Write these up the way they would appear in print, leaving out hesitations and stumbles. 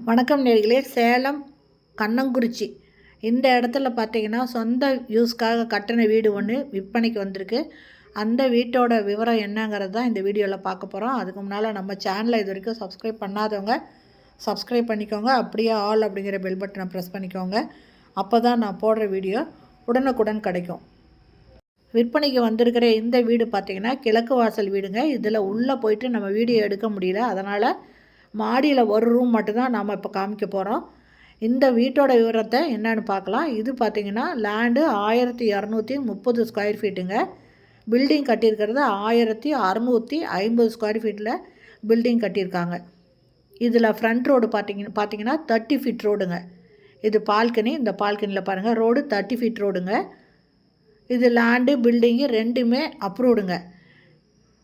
வணக்கம் நேயர்களே. சேலம் கண்ணங்குறிச்சி இந்த இடத்துல பார்த்தீங்கன்னா சொந்த யூஸ்க்காக கட்டின வீடு ஒன்று விற்பனைக்கு வந்திருக்கு. அந்த வீட்டோட விவரம் என்னங்கிறது தான் இந்த வீடியோவில் பார்க்க போகிறோம். அதுக்கு முன்னால் நம்ம சேனலை இது வரைக்கும் சப்ஸ்கிரைப் பண்ணாதவங்க சப்ஸ்கிரைப் பண்ணிக்கோங்க. அப்படியே ஆல் அப்படிங்கிற பெல் பட்டனை ப்ரெஸ் பண்ணிக்கோங்க. அப்போ தான் நான் போடுற வீடியோ உடனுக்குடன் கிடைக்கும். விற்பனைக்கு வந்திருக்கிற இந்த வீடு பார்த்திங்கன்னா கிழக்கு வாசல் வீடுங்க. இதில் உள்ளே போயிட்டு நம்ம வீடியோ எடுக்க முடியல. அதனால் மாடியில் ஒரு ரூம் மட்டும்தான் நாம் இப்போ காமிக்க போகிறோம். இந்த வீட்டோட விவரத்தை என்னென்னு பார்க்கலாம். இது பார்த்திங்கன்னா லேண்டு 1230 ஸ்கொயர் ஃபீட்டுங்க. பில்டிங் கட்டியிருக்கிறது 1650 ஸ்கொயர் ஃபீட்டில் பில்டிங் கட்டியிருக்காங்க. இதில் ஃப்ரண்ட் ரோடு பார்த்திங்கன்னா 30 ஃபீட் ரோடுங்க. இது பால்கனி. இந்த பால்கனியில் பாருங்கள் ரோடு 30 ஃபீட் ரோடுங்க. இது லேண்டு பில்டிங்கு ரெண்டுமே அப்ரூவ்டுங்க.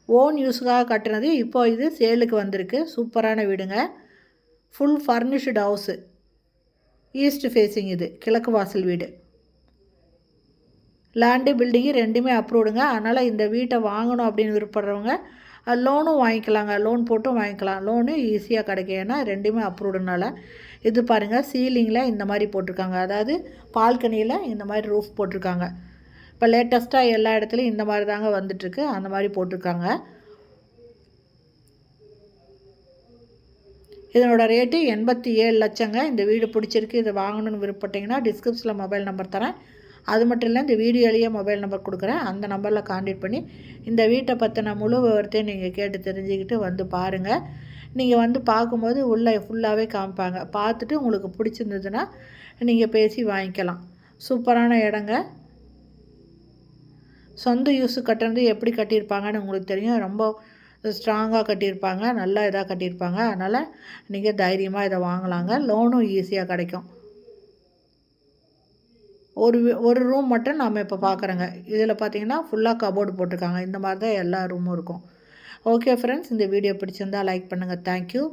ஓன் யூஸுக்காக கட்டினது. இப்போ இது சேலுக்கு வந்திருக்கு. சூப்பரான வீடுங்க. Full furnished house. East facing. இது கிழக்கு வாசல் வீடு. லேண்டு பில்டிங்கு ரெண்டுமே அப்ரூவ்டுங்க. அதனால் இந்த வீட்டை வாங்கணும் அப்படின்னு விருப்பப்படுறவங்க லோனும் வாங்கிக்கலாங்க. லோன் போட்டும் வாங்கிக்கலாம். லோனு ஈஸியாக கிடைக்கும். ஏன்னா ரெண்டுமே அப்ரூவ்டுனால. இது பாருங்கள் சீலிங்கில் இந்த மாதிரி போட்டிருக்காங்க. அதாவது பால்கனியில் இந்த மாதிரி ரூஃப் போட்டிருக்காங்க. இப்போ லேட்டஸ்ட்டாக எல்லா இடத்துலையும் இந்த மாதிரி தாங்க வந்துட்டுருக்கு. அந்த மாதிரி போட்டிருக்காங்க. இதனோட ரேட்டு 87 லட்சங்க. இந்த வீடு பிடிச்சிருக்கு, இதை வாங்கணும்னு விருப்பப்பட்டிங்கன்னா டிஸ்கிரிப்ஷனில் மொபைல் நம்பர் தரேன். அது மட்டும் இல்லை, இந்த வீடியோலேயே மொபைல் நம்பர் கொடுக்குறேன். அந்த நம்பரில் கான்டாக்ட் பண்ணி இந்த வீட்டை பற்றின முழு விவரத்தையும் நீங்கள் கேட்டு தெரிஞ்சுக்கிட்டு வந்து பாருங்கள். நீங்கள் வந்து பார்க்கும்போது உள்ளே ஃபுல்லாகவே காமிப்பாங்க. பார்த்துட்டு உங்களுக்கு பிடிச்சிருந்ததுன்னா நீங்கள் பேசி வாங்கிக்கலாம். சூப்பரான இடங்க. சொந்த யூஸு கட்டுறது எப்படி கட்டியிருப்பாங்கன்னு உங்களுக்கு தெரியும். ரொம்ப ஸ்ட்ராங்காக கட்டியிருப்பாங்க. நல்லா இதாக கட்டியிருப்பாங்க. அதனால் நீங்கள் தைரியமாக இதை வாங்கலாங்க. லோனும் ஈஸியாக கிடைக்கும். ஒரு ரூம் மட்டும் நாம் இப்போ பார்க்குறோங்க. இதில் பார்த்தீங்கன்னா ஃபுல்லாக கபோர்டு போட்டிருக்காங்க. இந்த மாதிரி தான் எல்லா ரூமும் இருக்கும். ஓகே ஃப்ரெண்ட்ஸ், இந்த வீடியோ பிடிச்சிருந்தால் லைக் பண்ணுங்கள். தேங்க்யூ.